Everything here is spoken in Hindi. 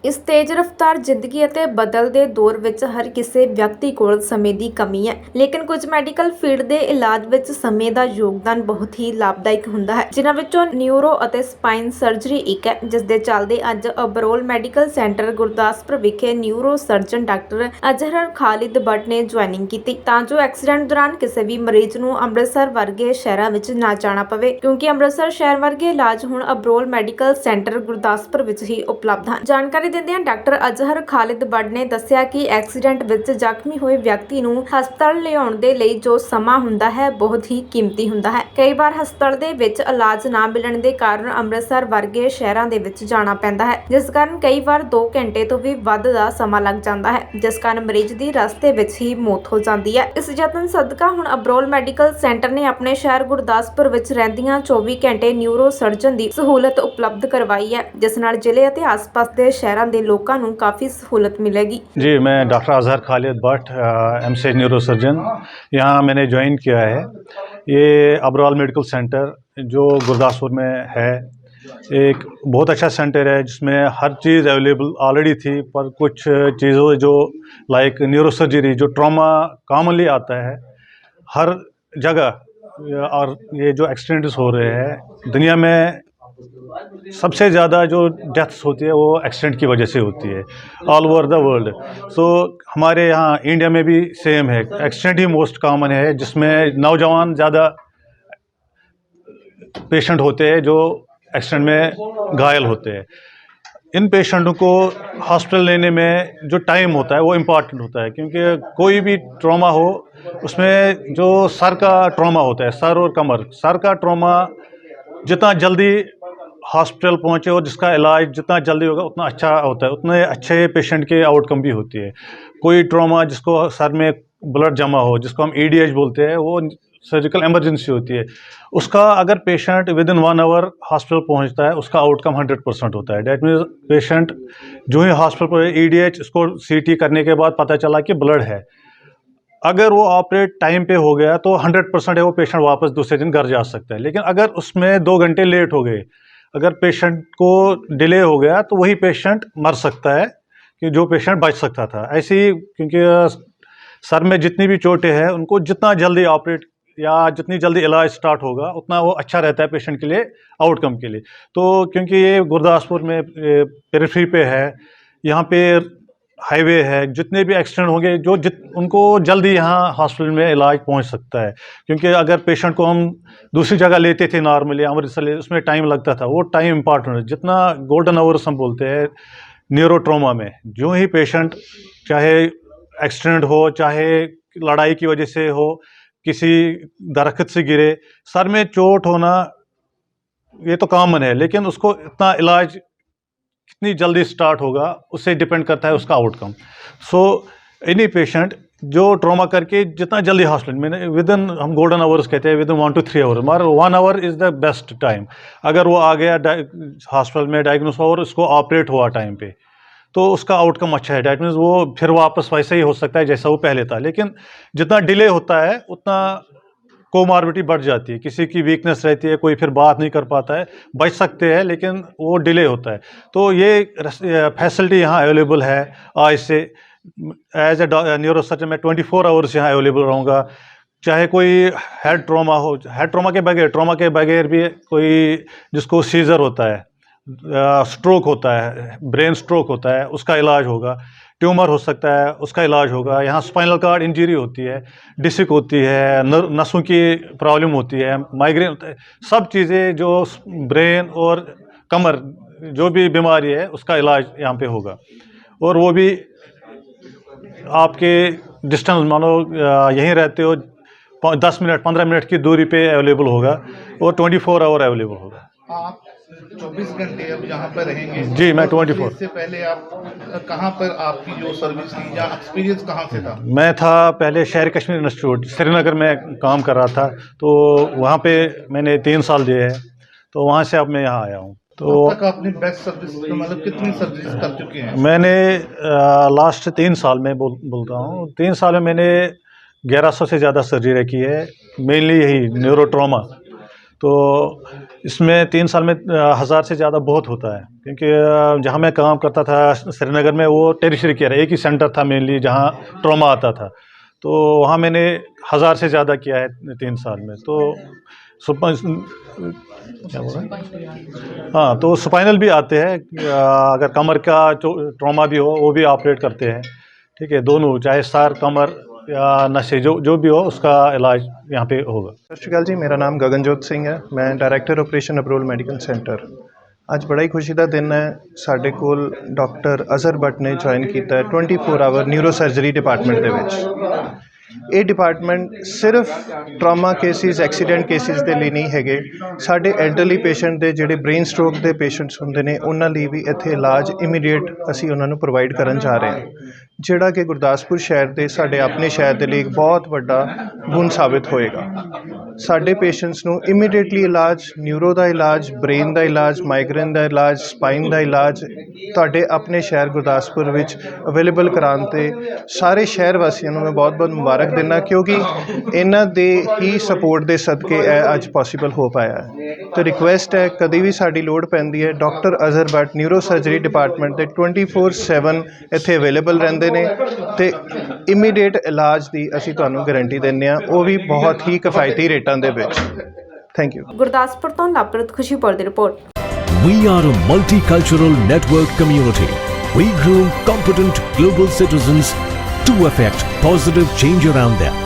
इस तेज रफ्तार ਜ਼ਿੰਦਗੀ ਅਤੇ ਬਦਲਦੇ ਦੌਰ ਵਿੱਚ ਹਰ ਕਿਸੇ ਵਿਅਕਤੀ ਕੋਲ ਸਮੇਂ ਦੀ ਕਮੀ ਹੈ, ਲੇਕਿਨ ਕੁਝ ਮੈਡੀਕਲ ਫੀਲਡ ਦੇ ਇਲਾਜ ਵਿੱਚ ਸਮੇਂ ਦਾ ਯੋਗਦਾਨ ਬਹੁਤ ਹੀ ਲਾਭਦਾਇਕ ਹੁੰਦਾ ਹੈ, ਜਿਨ੍ਹਾਂ ਵਿੱਚੋਂ ਨਿਊਰੋ ਅਤੇ ਸਪਾਈਨ ਸਰਜਰੀ ਇੱਕ ਹੈ, ਜਿਸ ਦੇ ਚੱਲਦੇ ਅੱਜ ਅਬਰੋਲ ਮੈਡੀਕਲ ਸੈਂਟਰ ਗੁਰਦਾਸਪੁਰ ਵਿਖੇ neuro surgeon doctor Azhar Khalid but ਨੇ ਜੁਆਇਨਿੰਗ ਕੀਤੀ ਤਾਂ ਜੋ ਐਕਸੀਡੈਂਟ ਦੌਰਾਨ ਕਿਸੇ ਵੀ ਮਰੀਜ਼ ਨੂੰ ਅੰਮ੍ਰਿਤਸਰ ਵਰਗੇ ਸ਼ਹਿਰਾਂ ਵਿੱਚ ਨਾ ਜਾਣਾ ਪਵੇ, ਕਿਉਂਕਿ ਅੰਮ੍ਰਿਤਸਰ ਸ਼ਹਿਰ ਵਰਗੇ ਇਲਾਜ ਹੁਣ ਅਬਰੋਲ ਮੈਡੀਕਲ ਸੈਂਟਰ ਗੁਰਦਾਸਪੁਰ ਵਿੱਚ ਹੀ ਉਪਲਬਧ ਹਨ। ਜਾਣਕਾਰੀ ਦਿੰਦਿਆਂ ਡਾਕਟਰ ਅਜ਼ਹਰ ਖਾਲਿਦ ਬੱਟ ਨੇ ਦੱਸਿਆ ਕਿ ਐਕਸੀਡੈਂਟ ਵਿੱਚ ਜ਼ਖਮੀ ਹੋਏ ਵਿਅਕਤੀ ਨੂੰ ਹਸਪਤਾਲ ਲਿਆਉਣ ਦੇ ਲਈ ਜੋ ਸਮਾਂ ਹੁੰਦਾ ਹੈ ਬਹੁਤ ਹੀ ਕੀਮਤੀ ਹੁੰਦਾ ਹੈ। ਕਈ ਵਾਰ ਹਸਪਤਾਲ ਦੇ ਵਿੱਚ ਇਲਾਜ ਨਾ ਮਿਲਣ ਦੇ ਕਾਰਨ ਅੰਮ੍ਰਿਤਸਰ ਵਰਗੇ ਸ਼ਹਿਰਾਂ ਦੇ ਵਿੱਚ ਜਾਣਾ ਪੈਂਦਾ ਹੈ, ਜਿਸ ਕਾਰਨ ਕਈ ਵਾਰ 2 ਘੰਟੇ ਤੋਂ ਵੀ ਵੱਧ ਦਾ ਸਮਾਂ ਲੱਗ ਜਾਂਦਾ ਹੈ, ਜਿਸ ਕਾਰਨ ਮਰੀਜ਼ ਦੀ ਰਸਤੇ ਵਿੱਚ ਹੀ ਮੌਤ ਹੋ ਜਾਂਦੀ ਹੈ। ਇਸ ਯਤਨ ਸਦਕਾ ਹੁਣ ਅਬਰੋਲ ਮੈਡੀਕਲ ਸੈਂਟਰ ਨੇ ਆਪਣੇ ਸ਼ਹਿਰ ਗੁਰਦਾਸਪੁਰ ਵਿੱਚ ਰਹਿੰਦੀਆਂ 24 ਘੰਟੇ ਨਿਊਰੋ ਸਰਜਨ ਦੀ ਸਹੂਲਤ ਉਪਲਬਧ ਕਰਵਾਈ ਹੈ, ਜਿਸ ਨਾਲ ਜ਼ਿਲ੍ਹੇ ਅਤੇ ਆਸ-ਪਾਸ ਦੇ शहरों के लोगों को काफ़ी सहूलत मिलेगी। जी, मैं doctor Azhar Khalid but MC neuro surgeon यहाँ मैंने ज्वाइन किया है। ये अबरौल मेडिकल सेंटर जो गुरदासपुर में है, एक बहुत अच्छा सेंटर है जिसमें हर चीज़ अवेलेबल ऑलरेडी थी, पर कुछ चीज़ों जो लाइक न्यूरो सर्जरी जो ट्रॉमा कॉमनली आता है हर जगह, और ये जो एक्सीडेंट्स हो रहे हैं दुनिया में सबसे ज़्यादा जो डेथ्स होती है वो एक्सीडेंट की वजह से होती है ऑल ओवर द वर्ल्ड। सो हमारे यहाँ इंडिया में भी सेम है, एक्सीडेंट ही मोस्ट कॉमन है, जिसमें नौजवान ज़्यादा पेशेंट होते हैं जो एक्सीडेंट में घायल होते हैं। इन पेशेंटों को हॉस्पिटल लेने में जो टाइम होता है वो इम्पॉर्टेंट होता है, क्योंकि कोई भी ट्रॉमा हो उसमें जो सर का ट्रॉमा होता है, सर और कमर, सर का ट्रॉमा जितना जल्दी हॉस्पिटल पहुँचे और जिसका इलाज जितना जल्दी होगा उतना अच्छा होता है, उतने अच्छे पेशेंट के आउटकम भी होती है। कोई ट्रॉमा जिसको सर में ब्लड जमा हो, जिसको हम EDH बोलते हैं, वो सर्जिकल इमरजेंसी होती है, उसका अगर पेशेंट विदिन 1 आवर हॉस्पिटल पहुंचता है उसका आउटकम 100% होता है। डैट मीन्स पेशेंट जो ही हॉस्पिटल पर EDH इसको CT करने के बाद पता चला कि ब्लड है, अगर वो ऑपरेट टाइम पे हो गया तो 100% है वो पेशेंट वापस दूसरे दिन घर जा सकता है। लेकिन अगर उसमें 2 घंटे लेट हो गए, अगर पेशेंट को डिले हो गया तो वही पेशेंट मर सकता है कि जो पेशेंट बच सकता था। ऐसे ही क्योंकि सर में जितनी भी चोटें हैं उनको जितना जल्दी ऑपरेट या जितनी जल्दी इलाज स्टार्ट होगा उतना वो अच्छा रहता है पेशेंट के लिए, आउटकम के लिए। तो क्योंकि ये गुरदासपुर में पेरिफेरी पे है, यहाँ पे हाईवे है, जितने भी एक्सीडेंट होंगे उनको जल्दी यहाँ हॉस्पिटल में इलाज पहुँच सकता है। क्योंकि अगर पेशेंट को हम दूसरी जगह लेते थे नॉर्मली अमृतसर ले, उसमें टाइम लगता था, वो टाइम इंपॉर्टेंट है। जितना गोल्डन आवर्स हम बोलते हैं न्यूरो ट्रॉमा में, जो ही पेशेंट चाहे एक्सीडेंट हो, चाहे लड़ाई की वजह से हो, किसी दरख्त से गिरे, सर में चोट होना ये तो कॉमन है, लेकिन उसको इतना इलाज कितनी जल्दी स्टार्ट होगा उससे डिपेंड करता है उसका आउटकम। सो एनी पेशेंट जो ट्रॉमा करके जितना जल्दी हॉस्पिटल में विदिन, हम गोल्डन आवर्स कहते हैं, विदिन 1 to 3 आवर, मगर 1 our is the best time. अगर वो आ गया हॉस्पिटल में डायग्नोस और उसको ऑपरेट हुआ टाइम पे तो उसका आउटकम अच्छा है। डैट मीन्स वो फिर वापस वैसे ही हो सकता है जैसा वो पहले था। लेकिन जितना डिले होता है उतना कोमॉर्बिडिटी बढ़ जाती है, किसी की वीकनेस रहती है, कोई फिर बात नहीं कर पाता है, बच सकते हैं लेकिन वो डिले होता है। तो ये फैसिलिटी यहाँ अवेलेबल है। आज से एज ए न्यूरो सर्जन मैं 24 आवर्स यहाँ अवेलेबल रहूँगा। चाहे कोई हेड ट्रॉमा हो, हेड ट्रॉमा के बगैर भी कोई जिसको सीजर होता है, स्ट्रोक होता है, ब्रेन स्ट्रोक होता है, उसका इलाज होगा। ट्यूमर हो सकता है, उसका इलाज होगा। यहाँ स्पाइनल कार्ड इंजरी होती है, डिस्क होती है, नसों की प्रॉब्लम होती है, माइग्रेन होता है, सब चीज़ें जो ब्रेन और कमर जो भी बीमारी है उसका इलाज यहाँ पे होगा। और वो भी आपके डिस्टेंस मानो यहीं रहते हो 10 मिनट 15 मिनट की दूरी पे अवेलेबल होगा और 24 आवर अवेलेबल होगा। आप 24 घंटे अब यहाँ पर रहेंगे? जी, मैं 24। इससे पहले आप कहाँ पर आपकी जो सर्विस थी या एक्सपीरियंस कहाँ से था? मैं था पहले शेर कश्मीर इंस्टीट्यूट श्रीनगर में काम कर रहा था, तो वहाँ पे मैंने 3 साल दिए हैं, तो वहाँ से अब मैं यहाँ आया हूँ। तो अब तक आपने बेस्ट सर्विस मतलब कितनी सर्विस कर चुके हैं? मैंने लास्ट 3 साल में बोल रहा हूँ, 3 साल में मैंने 1100 से ज़्यादा सर्जरी की है, मेनली यही न्यूरो ट्रॉमा। तो इसमें 3 साल में 1000 से ज़्यादा बहुत होता है, क्योंकि जहाँ मैं काम करता था श्रीनगर में, वो टेरिशरी केयर एक ही सेंटर था मेनली जहाँ ट्रॉमा आता था, तो वहाँ मैंने 1000 से ज़्यादा किया है 3 साल में। तो क्या बोल रहे हैं, हाँ, तो स्पाइनल भी आते हैं, अगर कमर का ट्रॉमा भी हो वो भी ऑपरेट करते हैं, ठीक है, दोनों, चाहे सर, कमर या नशे, जो भी हो उसका इलाज यहाँ पे होगा। सत श्री अकाल जी, मेरा नाम गगनजोत सिंह है, मैं director operation Abrol medical centre. ਅੱਜ ਬੜਾ ਹੀ ਖੁਸ਼ੀ ਦਾ ਦਿਨ ਹੈ। ਸਾਡੇ ਕੋਲ ਡਾਕਟਰ ਅਜ਼ਹਰ ਬੱਟ ਨੇ ਜੁਆਇਨ ਕੀਤਾ ਹੈ 24 ਆਵਰ ਨਿਊਰੋ ਸਰਜਰੀ ਡਿਪਾਰਟਮੈਂਟ ਦੇ ਵਿੱਚ। ਇਹ ਡਿਪਾਰਟਮੈਂਟ ਸਿਰਫ ਟਰਾਮਾ ਕੇਸਿਸ, ਐਕਸੀਡੈਂਟ ਕੇਸਿਸ ਦੇ ਲਈ ਨਹੀਂ ਹੈਗੇ, ਸਾਡੇ ਐਲਡਰਲੀ ਪੇਸ਼ੈਂਟ ਦੇ ਜਿਹੜੇ ਬ੍ਰੇਨ ਸਟ੍ਰੋਕ ਦੇ ਪੇਸ਼ੈਂਟਸ ਹੁੰਦੇ ਨੇ ਉਹਨਾਂ ਲਈ ਵੀ ਇੱਥੇ ਇਲਾਜ ਇਮੀਡੀਏਟ ਅਸੀਂ ਉਹਨਾਂ ਨੂੰ ਪ੍ਰੋਵਾਈਡ ਕਰਨ ਜਾ ਰਹੇ ਹਾਂ, ਜਿਹੜਾ ਕਿ ਗੁਰਦਾਸਪੁਰ ਸ਼ਹਿਰ ਦੇ ਸਾਡੇ ਆਪਣੇ ਸ਼ਹਿਰ ਦੇ ਲਈ ਇੱਕ ਬਹੁਤ ਵੱਡਾ ਗੁਣ ਸਾਬਿਤ ਹੋਏਗਾ। ਸਾਡੇ ਪੇਸ਼ੈਂਟਸ ਨੂੰ ਇਮੀਡੀਏਟਲੀ ਇਲਾਜ, ਨਿਊਰੋ ਦਾ ਇਲਾਜ, ਬ੍ਰੇਨ ਦਾ ਇਲਾਜ, ਮਾਈਗ੍ਰੇਨ ਦਾ ਇਲਾਜ, ਸਪਾਈਨ ਦਾ ਇਲਾਜ ਤੁਹਾਡੇ ਆਪਣੇ ਸ਼ਹਿਰ ਗੁਰਦਾਸਪੁਰ ਵਿੱਚ ਅਵੇਲੇਬਲ ਕਰਾਉਣ 'ਤੇ ਸਾਰੇ ਸ਼ਹਿਰ ਵਾਸੀਆਂ ਨੂੰ ਮੈਂ ਬਹੁਤ-ਬਹੁਤ ਮੁਬਾਰਕ ਦਿੰਦਾ, ਕਿਉਂਕਿ ਇਹਨਾਂ ਦੇ ਹੀ ਸਪੋਰਟ ਦੇ ਸਦਕੇ ਇਹ ਅੱਜ ਪੋਸੀਬਲ ਹੋ ਪਾਇਆ ਹੈ। ਤੇ ਰਿਕੁਐਸਟ ਹੈ, ਕਦੀ ਵੀ ਸਾਡੀ ਲੋੜ ਪੈਂਦੀ ਹੈ, doctor Azhar but neuro surgery department ਦੇ 24/7 ਇੱਥੇ ਅਵੇਲੇਬਲ ਰਹਿੰਦੇ ਨੇ ਤੇ ਇਮੀਡੀਏਟ ਇਲਾਜ ਦੀ ਅਸੀਂ ਤੁਹਾਨੂੰ ਗਾਰੰਟੀ ਦਿੰਦੇ ਹਾਂ, ਉਹ ਵੀ ਬਹੁਤ ਹੀ ਕਿਫਾਇਤੀ ਰੇਟਾਂ ਦੇ ਵਿੱਚ। Thank you. ਗੁਰਦਾਸਪੁਰ ਤੋਂ ਲਵਪ੍ਰੀਤ ਖੁਸ਼ੀਪੁਰ ਦੀ report. We are a multicultural network community. We groom competent global citizens to effect positive change around them.